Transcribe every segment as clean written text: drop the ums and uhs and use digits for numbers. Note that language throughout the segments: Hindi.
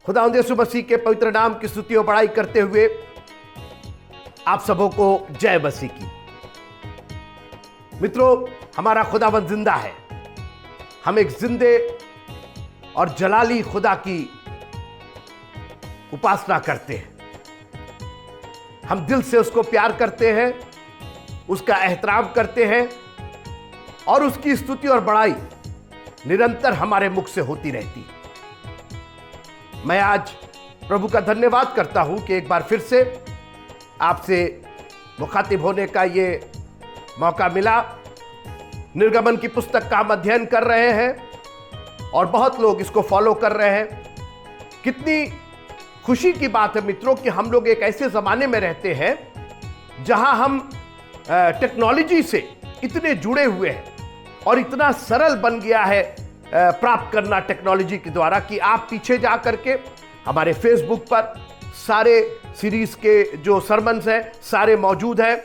खुदावंद यीशु मसीह के पवित्र नाम की स्तुति और बड़ाई करते हुए आप सबों को जय मसीह की। मित्रों, हमारा खुदावंद जिंदा है। हम एक जिंदे और जलाली खुदा की उपासना करते हैं। हम दिल से उसको प्यार करते हैं, उसका एहतराम करते हैं और उसकी स्तुति और बड़ाई निरंतर हमारे मुख से होती रहती है। मैं आज प्रभु का धन्यवाद करता हूं कि एक बार फिर से आपसे मुखातिब होने का ये मौका मिला। निर्गमन की पुस्तक का हम अध्ययन कर रहे हैं और बहुत लोग इसको फॉलो कर रहे हैं। कितनी खुशी की बात है मित्रों कि हम लोग एक ऐसे ज़माने में रहते हैं जहां हम टेक्नोलॉजी से इतने जुड़े हुए हैं और इतना सरल बन गया है प्राप्त करना टेक्नोलॉजी के द्वारा कि आप पीछे जा करके हमारे फेसबुक पर सारे सीरीज के जो सरमन्स हैं सारे मौजूद हैं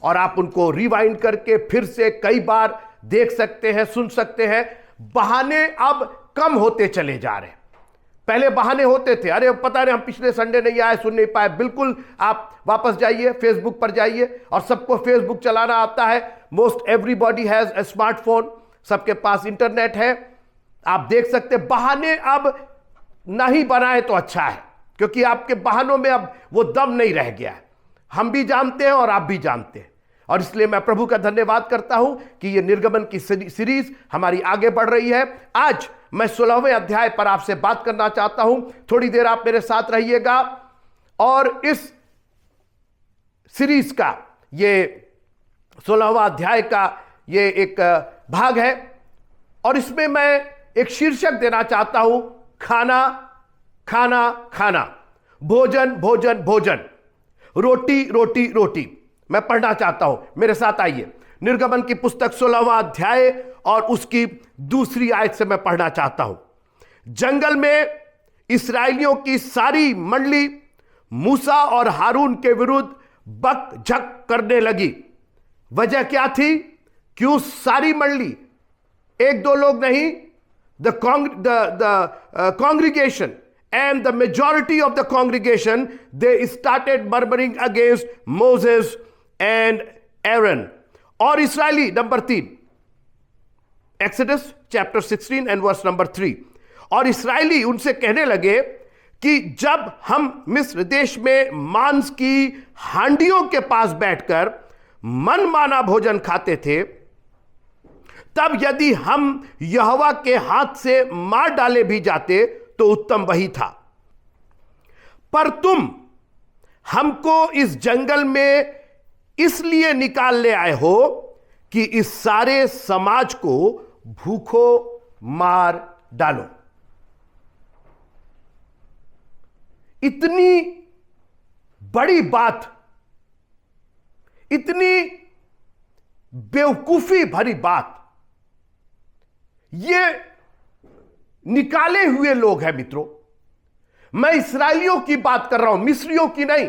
और आप उनको रिवाइंड करके फिर से कई बार देख सकते हैं, सुन सकते हैं। बहाने अब कम होते चले जा रहे हैं। पहले बहाने होते थे, अरे पता नहीं हम पिछले संडे नहीं आए, सुन नहीं पाए। बिल्कुल आप वापस जाइए, फेसबुक पर जाइए और सबको फेसबुक चलाना आता है। Most everybody has a smartphone, सबके पास इंटरनेट है। आप देख सकते हैं। बहाने अब नहीं बनाए तो अच्छा है, क्योंकि आपके बहानों में अब वो दम नहीं रह गया है। हम भी जानते हैं और आप भी जानते हैं, और इसलिए मैं प्रभु का धन्यवाद करता हूं कि ये निर्गमन की सीरीज हमारी आगे बढ़ रही है। आज मैं 16वें अध्याय पर आपसे बात करना चाहता हूं। थोड़ी देर आप मेरे साथ रहिएगा और इस सीरीज का ये 16वां अध्याय का ये एक भाग है और इसमें मैं एक शीर्षक देना चाहता हूं, खाना खाना खाना, भोजन भोजन भोजन, रोटी रोटी रोटी। मैं पढ़ना चाहता हूं, मेरे साथ आइए। निर्गमन की पुस्तक 16वां अध्याय और उसकी दूसरी आयत से मैं पढ़ना चाहता हूं। जंगल में इस्राएलियों की सारी मंडली मूसा और हारून के विरुद्ध बक झक करने लगी। वजह क्या थी? क्यों सारी मंडली? एक दो लोग नहीं। The congregation and the majority of the congregation, they started murmuring against Moses and Aaron. और इस्राएली, number 3, Exodus chapter 16 and verse number 3। और इस्राएली उनसे कहने लगे कि जब हम मिस्र देश में मांस की हांडियों के पास बैठकर मनमाना भोजन खाते थे, तब यदि हम यहोवा के हाथ से मार डाले भी जाते तो उत्तम वही था। पर तुम हमको इस जंगल में इसलिए निकाल ले आए हो कि इस सारे समाज को भूखो मार डालो। इतनी बड़ी बात, इतनी बेवकूफी भरी बात, ये निकाले हुए लोग हैं मित्रों। मैं इस्राएलियों की बात कर रहा हूं, मिस्रियों की नहीं।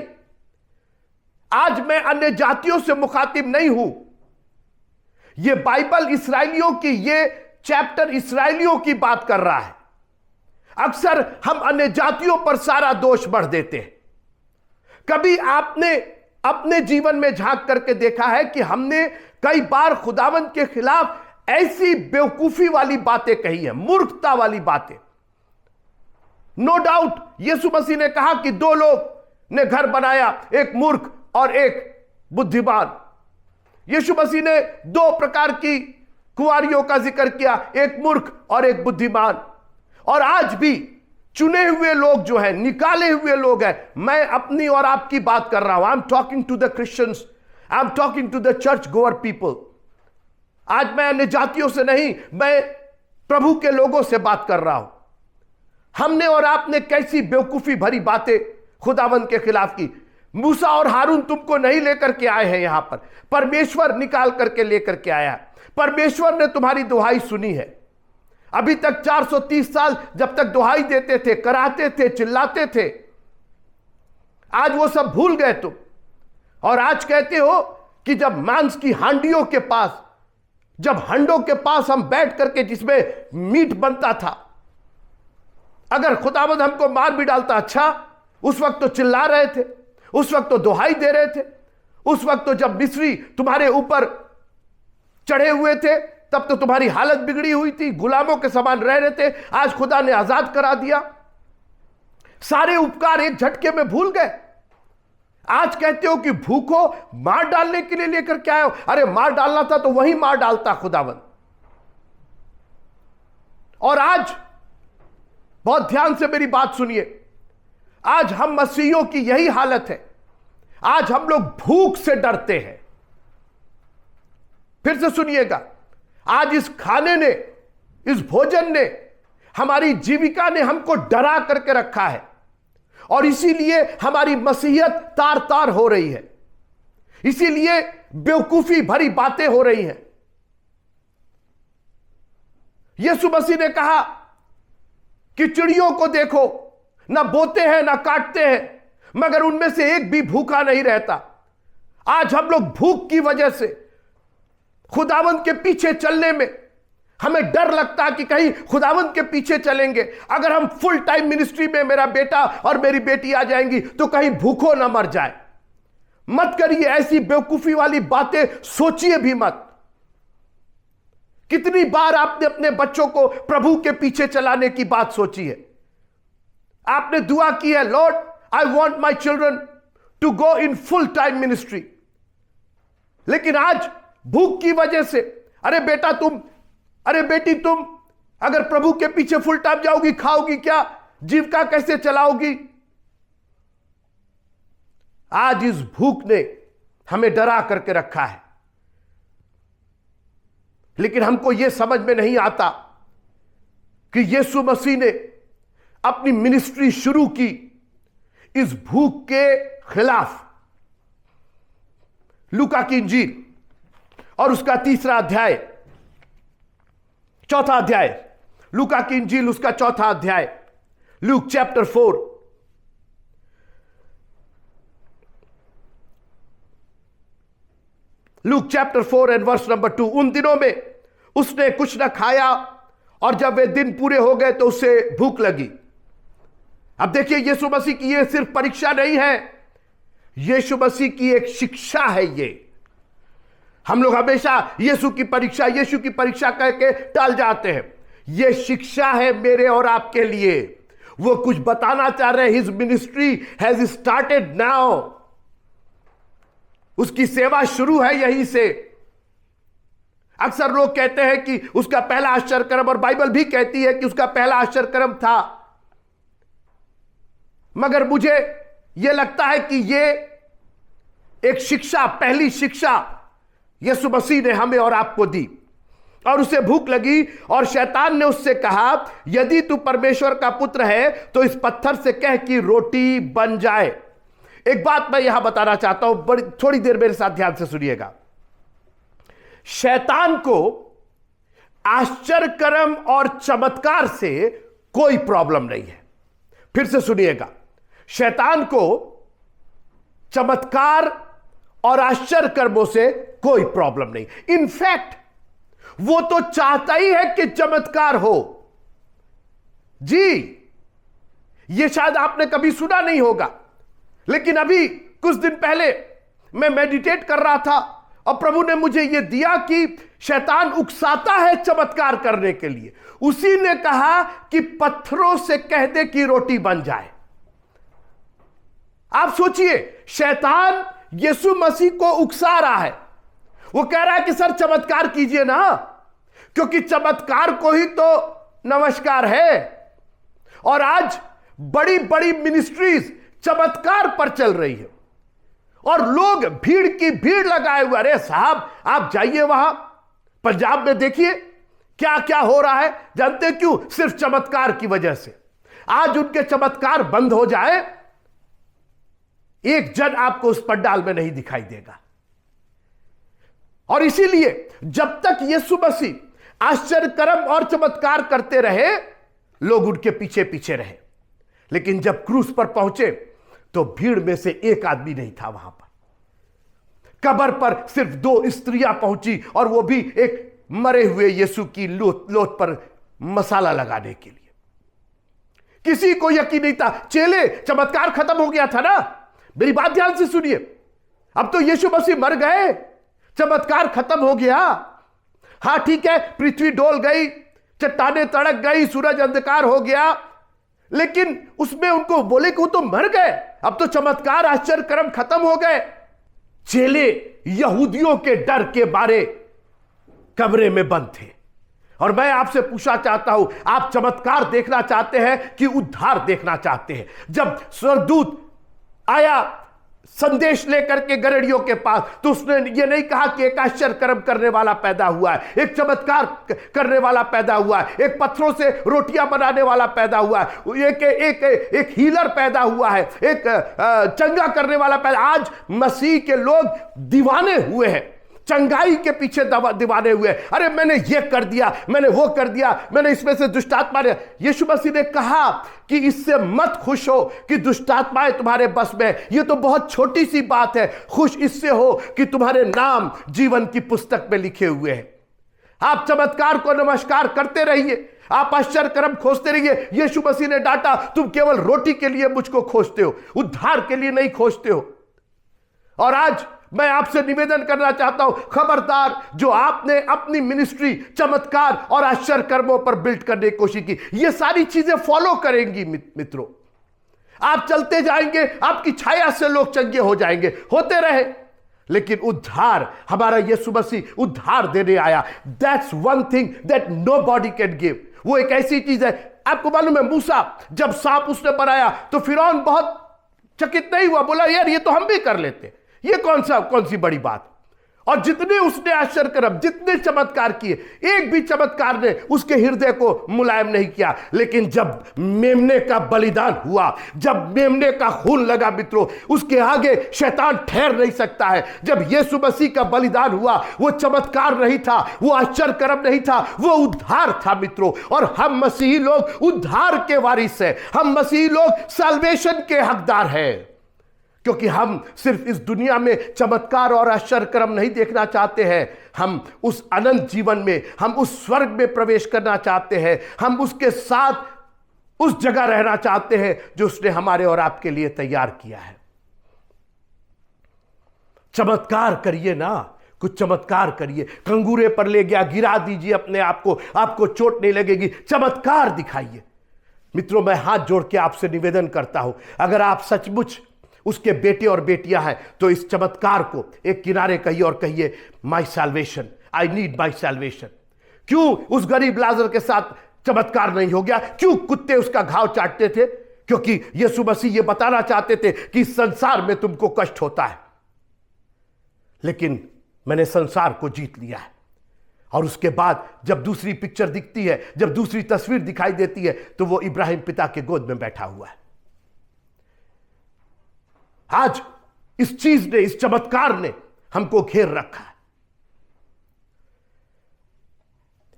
आज मैं अन्य जातियों से मुखातिब नहीं हूं। यह बाइबल इस्राएलियों की, ये चैप्टर इस्राएलियों की बात कर रहा है। अक्सर हम अन्य जातियों पर सारा दोष बढ़ देते हैं। कभी आपने अपने जीवन में झांक करके देखा है कि हमने कई बार खुदावंद के खिलाफ ऐसी बेवकूफी वाली बातें कही है, मूर्खता वाली बातें। नो डाउट यीशु मसीह ने कहा कि दो लोग ने घर बनाया, एक मूर्ख और एक बुद्धिमान। यीशु मसीह ने दो प्रकार की कुंवारियों का जिक्र किया, एक मूर्ख और एक बुद्धिमान। और आज भी चुने हुए लोग जो हैं, निकाले हुए लोग हैं। मैं अपनी और आपकी बात कर रहा हूं। I am talking to the Christians, I am talking to the church goer people. आज मैं अन्य जातियों से नहीं, मैं प्रभु के लोगों से बात कर रहा हूं। हमने और आपने कैसी बेवकूफी भरी बातें खुदावंद के खिलाफ की। मूसा और हारून तुमको नहीं लेकर के आए हैं यहां पर, परमेश्वर निकाल करके लेकर के आया। परमेश्वर ने तुम्हारी दुहाई सुनी है। अभी तक 430 साल जब तक दुहाई देते थे, कराते थे, चिल्लाते थे, आज वो सब भूल गए तुम। और आज कहते हो कि जब मांस की हांडियों के पास, जब हंडों के पास हम बैठ करके जिसमें मीट बनता था, अगर खुदावंद हमको मार भी डालता, अच्छा उस वक्त तो चिल्ला रहे थे, उस वक्त तो दुहाई दे रहे थे, उस वक्त तो जब मिस्री तुम्हारे ऊपर चढ़े हुए थे तब तो तुम्हारी हालत बिगड़ी हुई थी, गुलामों के समान रह रहे थे, आज खुदा ने आजाद करा दिया। सारे उपकार एक झटके में भूल गए। आज कहते हो कि भूखो, मार डालने के लिए लेकर के आए हो। अरे मार डालना था तो वही मार डालता खुदावंद। और आज बहुत ध्यान से मेरी बात सुनिए, आज हम मसीहियों की यही हालत है। आज हम लोग भूख से डरते हैं। फिर से सुनिएगा, आज इस खाने ने, इस भोजन ने, हमारी जीविका ने हमको डरा करके रखा है और इसीलिए हमारी मसीहियत तार तार हो रही है, इसीलिए बेवकूफी भरी बातें हो रही हैं। यीशु मसीह ने कहा कि चिड़ियों को देखो, ना बोते हैं ना काटते हैं, मगर उनमें से एक भी भूखा नहीं रहता। आज हम लोग भूख की वजह से खुदावंद के पीछे चलने में हमें डर लगता है कि कहीं खुदावंद के पीछे चलेंगे, अगर हम फुल टाइम मिनिस्ट्री में मेरा बेटा और मेरी बेटी आ जाएंगी तो कहीं भूखों ना मर जाए। मत करिए ऐसी बेवकूफी वाली बातें, सोचिए भी मत। कितनी बार आपने अपने बच्चों को प्रभु के पीछे चलाने की बात सोची है? आपने दुआ की है, Lord I want my children to go in full time ministry, लेकिन आज भूख की वजह से, अरे बेटा तुम, अरे बेटी तुम अगर प्रभु के पीछे फुल टाइम जाओगी, खाओगी क्या, जीविका कैसे चलाओगी? आज इस भूख ने हमें डरा करके रखा है। लेकिन हमको यह समझ में नहीं आता कि यीशु मसीह ने अपनी मिनिस्ट्री शुरू की इस भूख के खिलाफ। लूका की इंजील और उसका 3रा अध्याय, 4था अध्याय, लूका की इंजील उसका 4था अध्याय, Luke chapter 4, Luke chapter 4 and verse number 2। उन दिनों में उसने कुछ न खाया और जब वे दिन पूरे हो गए तो उसे भूख लगी। अब देखिए, यीशु मसीह की यह सिर्फ परीक्षा नहीं है, यीशु मसीह की एक शिक्षा है। ये हम लोग हमेशा यीशु की परीक्षा कह के टाल जाते हैं। यह शिक्षा है मेरे और आपके लिए। वो कुछ बताना चाह रहे हैं। His ministry has started now. उसकी सेवा शुरू है यहीं से। अक्सर लोग कहते हैं कि उसका पहला आश्चर्य कर्म, और बाइबल भी कहती है कि उसका पहला आश्चर्य कर्म था, मगर मुझे यह लगता है कि यह एक शिक्षा, पहली शिक्षा यीशु मसीह ने हमें और आपको दी। और उसे भूख लगी और शैतान ने उससे कहा, यदि तू परमेश्वर का पुत्र है तो इस पत्थर से कह कि रोटी बन जाए। एक बात मैं यहां बताना चाहता हूं, थोड़ी देर मेरे साथ ध्यान से सुनिएगा। शैतान को आश्चर्य कर्म और चमत्कार से कोई प्रॉब्लम नहीं है। फिर से सुनिएगा, शैतान को चमत्कार और आश्चर्य कर्मों से कोई प्रॉब्लम नहीं। इनफैक्ट वो तो चाहता ही है कि चमत्कार हो। जी, ये शायद आपने कभी सुना नहीं होगा, लेकिन अभी कुछ दिन पहले मैं मेडिटेट कर रहा था और प्रभु ने मुझे यह दिया कि शैतान उकसाता है चमत्कार करने के लिए। उसी ने कहा कि पत्थरों से कह दे कि रोटी बन जाए। आप सोचिए, शैतान यीशु मसीह को उकसा रहा है। वो कह रहा है कि सर चमत्कार कीजिए ना, क्योंकि चमत्कार को ही तो नमस्कार है। और आज बड़ी बड़ी मिनिस्ट्रीज चमत्कार पर चल रही है और लोग भीड़ की भीड़ लगाए हुए। अरे साहब, आप जाइए वहां पंजाब में, देखिए क्या क्या हो रहा है। जानते क्यों? सिर्फ चमत्कार की वजह से। आज उनके चमत्कार बंद हो जाए, एक जन आपको उस पंडाल में नहीं दिखाई देगा। और इसीलिए जब तक यीशु मसीह आश्चर्य कर्म और चमत्कार करते रहे, लोग उनके पीछे पीछे रहे। लेकिन जब क्रूस पर पहुंचे तो भीड़ में से एक आदमी नहीं था वहां पर। कब्र पर सिर्फ 2 स्त्रियां पहुंची, और वो भी एक मरे हुए यीशु की लोथ पर मसाला लगाने के लिए। किसी को यकीन नहीं था। चेले, चमत्कार खत्म हो गया था ना। मेरी बात ध्यान से सुनिए, अब तो यीशु मसीह मर गए, चमत्कार खत्म हो गया। हां ठीक है, पृथ्वी डोल गई, चट्टानें तड़क गई, सूरज अंधकार हो गया, लेकिन उसमें उनको बोले कि वो तो मर गए। अब तो चमत्कार, आश्चर्य कर्म खत्म हो गए। चेले यहूदियों के डर के मारे कमरे में बंद थे। और मैं आपसे पूछना चाहता हूं, आप चमत्कार देखना चाहते हैं कि उद्धार देखना चाहते हैं? जब स्वर्गदूत आया संदेश लेकर के गड़ेड़ियों के पास, तो उसने ये नहीं कहा कि एक आश्चर्य कर्म करने वाला पैदा हुआ है, एक चमत्कार करने वाला पैदा हुआ है, एक पत्थरों से रोटियां बनाने वाला पैदा हुआ है, एक हीलर पैदा हुआ है, एक चंगा करने वाला पैदा। आज मसीह के लोग दीवाने हुए हैं, चंगाई के पीछे दीवाने हुए। अरे मैंने ये कर दिया, मैंने वो कर दिया, मैंने इसमें से दुष्टात्मा ने। यीशु मसीह ने कहा कि इससे मत खुश हो कि दुष्टात्माएं तुम्हारे बस में, ये तो बहुत छोटी सी बात है। खुश इससे हो कि तुम्हारे नाम जीवन की पुस्तक में लिखे हुए हैं। आप चमत्कार को नमस्कार करते रहिए, आप आश्चर्य कर्म खोजते रहिए। यीशु मसीह ने डांटा, तुम केवल रोटी के लिए मुझको खोजते हो, उद्धार के लिए नहीं खोजते हो। और आज मैं आपसे निवेदन करना चाहता हूं, खबरदार, जो आपने अपनी मिनिस्ट्री चमत्कार और आश्चर्य कर्मों पर बिल्ड करने की कोशिश की, ये सारी चीजें फॉलो करेंगी मित्रों। आप चलते जाएंगे, आपकी छाया से लोग चंगे हो जाएंगे, होते रहे। लेकिन उद्धार, हमारा यीशु मसीह उद्धार देने आया। That's one thing that nobody can give. वो एक ऐसी चीज है, आपको मालूम है, मूसा जब सांप उसने बनाया तो फिरौन बहुत चकित नहीं हुआ, बोला यार ये तो हम भी कर लेते, ये कौन सी बड़ी बात। और जितने उसने आश्चर्य कर्म, जितने चमत्कार किए, एक भी चमत्कार ने उसके हृदय को मुलायम नहीं किया। लेकिन जब मेमने का बलिदान हुआ, जब मेमने का खून लगा मित्रों, उसके आगे शैतान ठहर नहीं सकता है। जब यीशु मसीह का बलिदान हुआ, वो चमत्कार नहीं था, वो आश्चर्य कर्म नहीं था, वो उद्धार था मित्रों। और हम मसीही लोग उद्धार के वारिस हैं, हम मसीही लोग सैल्वेशन के हकदार हैं। क्योंकि हम सिर्फ इस दुनिया में चमत्कार और आश्चर्य कर्म नहीं देखना चाहते हैं, हम उस अनंत जीवन में, हम उस स्वर्ग में प्रवेश करना चाहते हैं, हम उसके साथ उस जगह रहना चाहते हैं जो उसने हमारे और आपके लिए तैयार किया है। चमत्कार करिए ना, कुछ चमत्कार करिए। कंगूरे पर ले गया, गिरा दीजिए अपने आप को, आपको चोट नहीं लगेगी। चमत्कार दिखाइए मित्रों। मैं हाथ जोड़ के आपसे निवेदन करता हूं, अगर आप सचमुच उसके बेटे और बेटियां हैं तो इस चमत्कार को एक किनारे कहिए और कहिए, my salvation, I need my salvation. क्यों उस गरीब लाजर के साथ चमत्कार नहीं हो गया? क्यों कुत्ते उसका घाव चाटते थे? क्योंकि यीशु मसीह ये बताना चाहते थे कि इस संसार में तुमको कष्ट होता है, लेकिन मैंने संसार को जीत लिया है। और उसके बाद जब दूसरी पिक्चर दिखती है, जब दूसरी तस्वीर दिखाई देती है, तो वो इब्राहिम पिता के गोद में बैठा हुआ है। आज इस चीज ने, इस चमत्कार ने हमको घेर रखा है।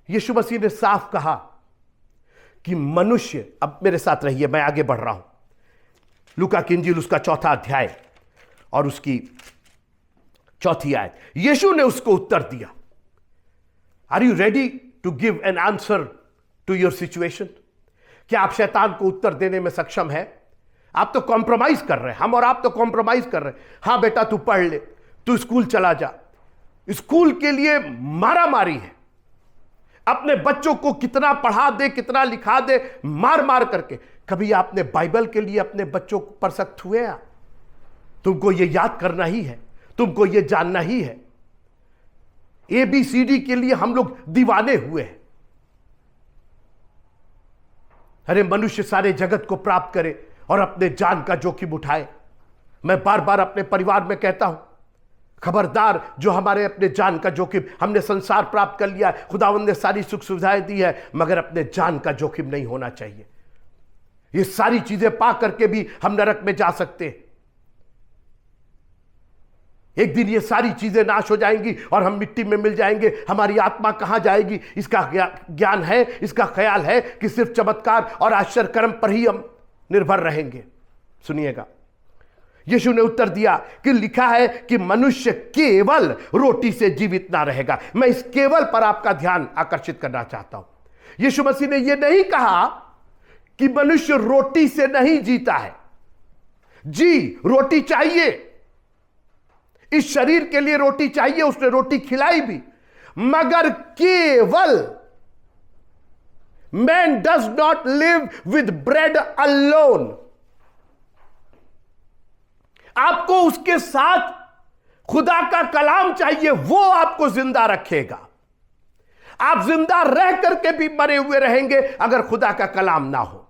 यीशु मसीह ने साफ कहा कि मनुष्य, अब मेरे साथ रहिए, मैं आगे बढ़ रहा हूं। लूका की इंजील उसका 4 अध्याय और उसकी 4 आयत। यीशु ने उसको उत्तर दिया, are you ready to give an answer to your situation? क्या आप शैतान को उत्तर देने में सक्षम है? आप तो कॉम्प्रोमाइज कर रहे हैं, हम और आप तो कॉम्प्रोमाइज कर रहे हैं। हां बेटा तू पढ़ ले, तू स्कूल चला जा। स्कूल के लिए मारा मारी है, अपने बच्चों को कितना पढ़ा दे, कितना लिखा दे, मार मार करके। कभी आपने बाइबल के लिए अपने बच्चों पर सख्त हुए? तुमको ये याद करना ही है, तुमको ये जानना ही है। ABCD के लिए हम लोग दीवाने हुए हैं। अरे मनुष्य सारे जगत को प्राप्त करे और अपने जान का जोखिम उठाए। मैं बार बार अपने परिवार में कहता हूं, खबरदार, जो हमारे अपने जान का जोखिम, हमने संसार प्राप्त कर लिया, खुदावंद ने सारी सुख सुविधाएं दी है, मगर अपने जान का जोखिम नहीं होना चाहिए। ये सारी चीजें पा करके भी हम नरक में जा सकते हैं। एक दिन ये सारी चीजें नाश हो जाएंगी और हम मिट्टी में मिल जाएंगे। हमारी आत्मा कहां जाएगी, इसका ज्ञान है, इसका ख्याल है कि सिर्फ चमत्कार और आश्चर्य कर्म पर ही हम निर्भर रहेंगे। सुनिएगा, यीशु ने उत्तर दिया कि लिखा है कि मनुष्य केवल रोटी से जीवित ना रहेगा। मैं इस केवल पर आपका ध्यान आकर्षित करना चाहता हूं। यीशु मसीह ने यह नहीं कहा कि मनुष्य रोटी से नहीं जीता है। जी, रोटी चाहिए, इस शरीर के लिए रोटी चाहिए, उसने रोटी खिलाई भी, मगर केवल man does not live with bread alone. आपको उसके साथ खुदा का कलाम चाहिए, वो आपको जिंदा रखेगा। आप जिंदा रह करके भी मरे हुए रहेंगे अगर खुदा का कलाम ना हो।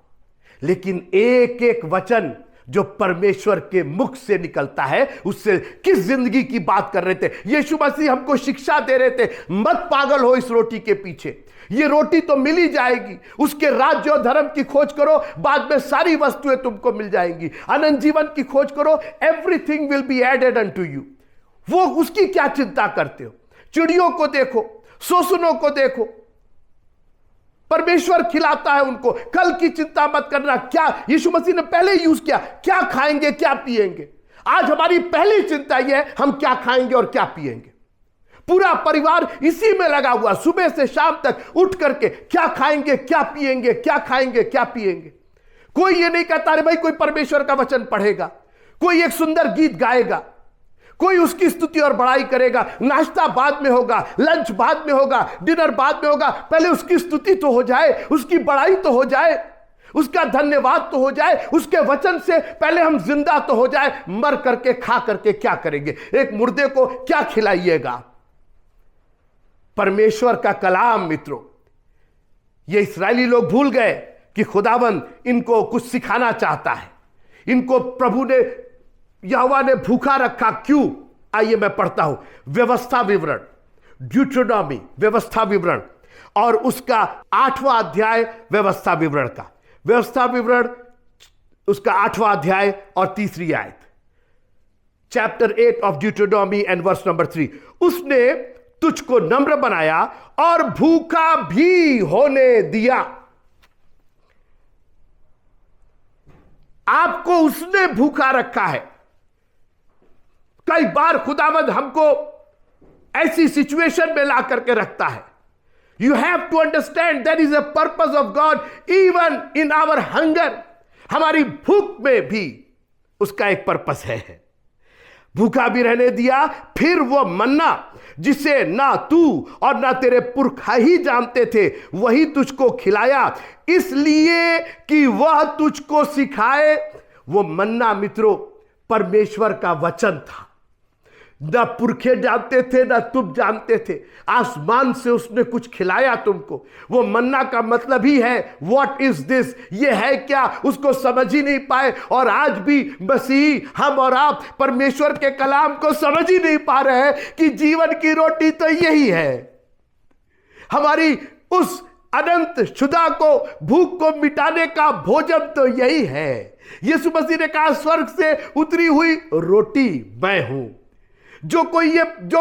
लेकिन एक एक वचन जो परमेश्वर के मुख से निकलता है, उससे किस जिंदगी की बात कर रहे थे यीशु मसीह, हमको शिक्षा दे रहे थे, मत पागल हो इस रोटी के पीछे। ये रोटी तो मिल ही जाएगी, उसके राज्य और धर्म की खोज करो, बाद में सारी वस्तुएं तुमको मिल जाएंगी। अनंत जीवन की खोज करो, everything will be added unto you. वो उसकी क्या चिंता करते हो? चिड़ियों को देखो, सोसनों को देखो, परमेश्वर खिलाता है उनको। कल की चिंता मत करना। क्या यीशु मसीह ने पहले यूज किया, क्या खाएंगे क्या पिएंगे। आज हमारी पहली चिंता यह है हम क्या खाएंगे और क्या पिएंगे। पूरा परिवार इसी में लगा हुआ, सुबह से शाम तक उठ करके क्या खाएंगे क्या पिएंगे, क्या खाएंगे क्या पिएंगे। कोई ये नहीं कहता अरे भाई कोई परमेश्वर का वचन पढ़ेगा, कोई एक सुंदर गीत गाएगा, कोई उसकी स्तुति और बड़ाई करेगा। नाश्ता बाद में होगा, लंच बाद में होगा, डिनर बाद में होगा। पहले उसकी स्तुति तो हो जाए, उसकी बड़ाई तो हो जाए, उसका धन्यवाद तो हो जाए, उसके वचन से पहले हम जिंदा तो हो जाए। मर करके खा करके क्या करेंगे? एक मुर्दे को क्या खिलाइएगा? परमेश्वर का कलाम मित्रों, ये इस्राएली लोग भूल गए कि खुदावंद इनको कुछ सिखाना चाहता है। इनको प्रभु ने, यहोवा ने भूखा रखा। क्यों? आइए मैं पढ़ता हूं व्यवस्था विवरण, ड्यूटेरोनॉमी व्यवस्था विवरण, और उसका 8वां अध्याय व्यवस्था विवरण का, व्यवस्था विवरण उसका 8वां अध्याय और 3री आयत, chapter 8 of Deuteronomy and verse number 3। उसने तुझको नम्र बनाया और भूखा भी होने दिया। आपको उसने भूखा रखा है। कई बार खुदावंद हमको ऐसी सिचुएशन में ला करके रखता है। You have to understand that is a purpose of God even in our hunger. हमारी भूख में भी उसका एक पर्पस है। भूखा भी रहने दिया, फिर वो मन्ना जिसे ना तू और ना तेरे पुरखा ही जानते थे, वही तुझको खिलाया, इसलिए कि वह तुझको सिखाए। वो मन्ना मित्रों परमेश्वर का वचन था। ना पुरखे जानते थे ना तुम जानते थे, आसमान से उसने कुछ खिलाया तुमको। वो मन्ना का मतलब ही है व्हाट इज दिस, ये है क्या, उसको समझ ही नहीं पाए। और आज भी मसीह, हम और आप परमेश्वर के कलाम को समझ ही नहीं पा रहे हैं कि जीवन की रोटी तो यही है। हमारी उस अनंत शुदा को, भूख को मिटाने का भोजन तो यही है। यीशु मसीह ने कहा स्वर्ग से उतरी हुई रोटी मैं हूं। जो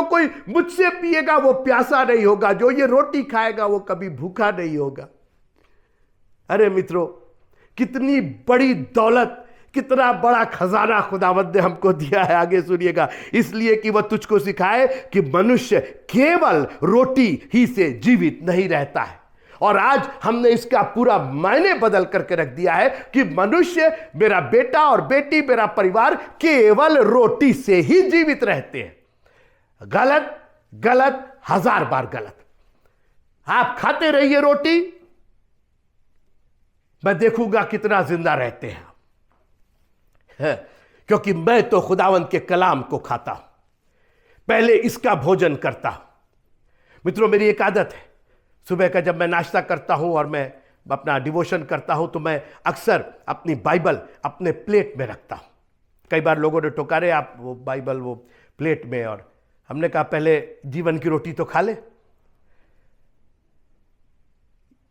कोई मुझसे पिएगा वो प्यासा नहीं होगा, जो ये रोटी खाएगा वो कभी भूखा नहीं होगा। अरे मित्रों, कितनी बड़ी दौलत, कितना बड़ा खजाना खुदावंद ने हमको दिया है। आगे सुनिएगा, इसलिए कि वह तुझको सिखाए कि मनुष्य केवल रोटी ही से जीवित नहीं रहता है। और आज हमने इसका पूरा मायने बदल करके रख दिया है कि मनुष्य, मेरा बेटा और बेटी, मेरा परिवार केवल रोटी से ही जीवित रहते हैं। गलत, गलत, 1000 बार गलत। आप खाते रहिए रोटी, मैं देखूंगा कितना जिंदा रहते हैं। क्योंकि मैं तो खुदावंद के कलाम को खाता हूं, पहले इसका भोजन करता हूं। मित्रों, मेरी एक आदत है, सुबह का जब मैं नाश्ता करता हूं और मैं अपना डिवोशन करता हूं तो मैं अक्सर अपनी बाइबल अपने प्लेट में रखता हूं। कई बार लोगों ने टोका, रहे आप वो बाइबल वो प्लेट में, और हमने कहा पहले जीवन की रोटी तो खा ले।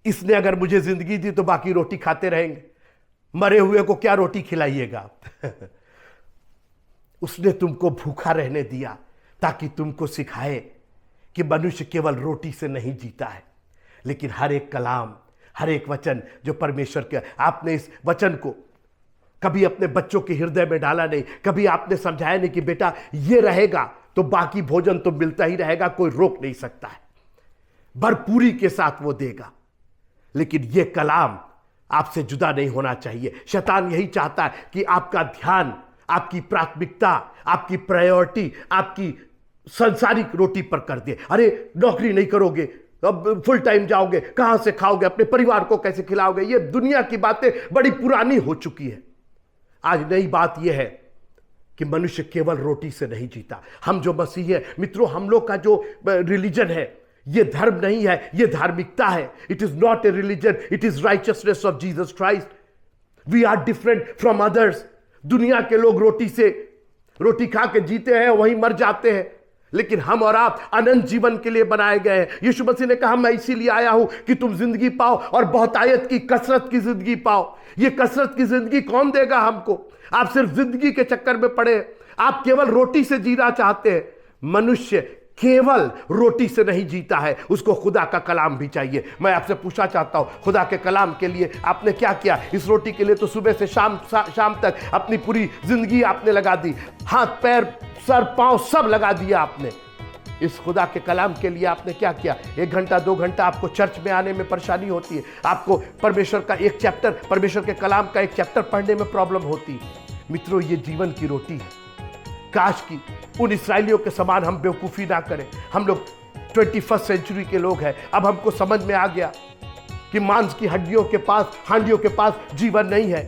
इसने अगर मुझे जिंदगी दी तो बाकी रोटी खाते रहेंगे, मरे हुए को क्या रोटी खिलाइएगा। उसने तुमको भूखा रहने दिया ताकि तुमको सिखाए कि मनुष्य केवल रोटी से नहीं जीता है, लेकिन हर एक कलाम, हर एक वचन जो परमेश्वर के। आपने इस वचन को कभी अपने बच्चों के हृदय में डाला नहीं, कभी आपने समझाया नहीं कि बेटा ये रहेगा तो बाकी भोजन तो मिलता ही रहेगा, कोई रोक नहीं सकता है, भरपूरी के साथ वो देगा। लेकिन ये कलाम आपसे जुदा नहीं होना चाहिए। शैतान यही चाहता है कि आपका ध्यान, आपकी प्राथमिकता, आपकी प्रायोरिटी आपकी संसारिक रोटी पर कर दे। अरे नौकरी नहीं करोगे, अब फुल टाइम जाओगे, कहां से खाओगे, अपने परिवार को कैसे खिलाओगे? ये दुनिया की बातें बड़ी पुरानी हो चुकी है। आज नई बात यह है कि मनुष्य केवल रोटी से नहीं जीता। हम जो मसीही है मित्रों, हम लोग का जो रिलीजन है, ये धर्म नहीं है, ये धार्मिकता है। It is not a religion, it is righteousness of Jesus Christ. We are different from others. दुनिया के लोग रोटी खा के जीते हैं, वहीं मर जाते हैं, लेकिन हम और आप अनंत जीवन के लिए बनाए गए हैं। यीशु मसीह ने कहा, मैं इसीलिए आया हूं कि तुम जिंदगी पाओ और बहुतायत की, कसरत की जिंदगी पाओ। ये कसरत की जिंदगी कौन देगा हमको? आप सिर्फ जिंदगी के चक्कर में पड़े, आप केवल रोटी से जीना चाहते हैं। मनुष्य केवल रोटी से नहीं जीता है, उसको खुदा का कलाम भी चाहिए। मैं आपसे पूछना चाहता हूं, खुदा के कलाम के लिए आपने क्या किया? इस रोटी के लिए तो सुबह से शाम तक अपनी पूरी जिंदगी आपने लगा दी, हाथ पैर सर पांव सब लगा दिया आपने। इस खुदा के कलाम के लिए आपने क्या किया? 1 घंटा 2 घंटा आपको चर्च में आने में परेशानी होती है, आपको परमेश्वर का एक चैप्टर, परमेश्वर के कलाम का एक चैप्टर पढ़ने में प्रॉब्लम होती है। मित्रों, ये जीवन की रोटी है। काश कि उन इस्राएलियों के समान हम बेवकूफ़ी ना करें। हम लोग 21वीं सेंचुरी के लोग हैं। अब हमको समझ में आ गया कि मांस की हांडियों के पास जीवन नहीं है,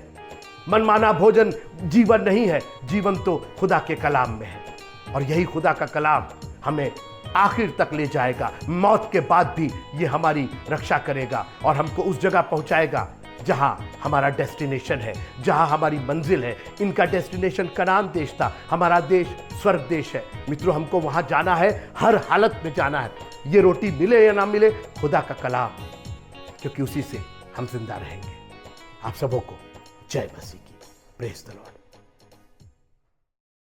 मनमाना भोजन जीवन नहीं है। जीवन तो खुदा के कलाम में है, और यही खुदा का कलाम हमें आखिर तक ले जाएगा। मौत के बाद भी ये हमारी रक्षा करेगा और हमको उस जगह पहुंचाएगा जहां हमारा डेस्टिनेशन है, जहां हमारी मंजिल है। इनका डेस्टिनेशन कनान देश था, हमारा देश स्वर्ग देश है। मित्रों, हमको वहां जाना है, हर हालत में जाना है। ये रोटी मिले या ना मिले, खुदा का कलाम, क्योंकि उसी से हम जिंदा रहेंगे। आप सबों को जय मसीह की। Praise the Lord.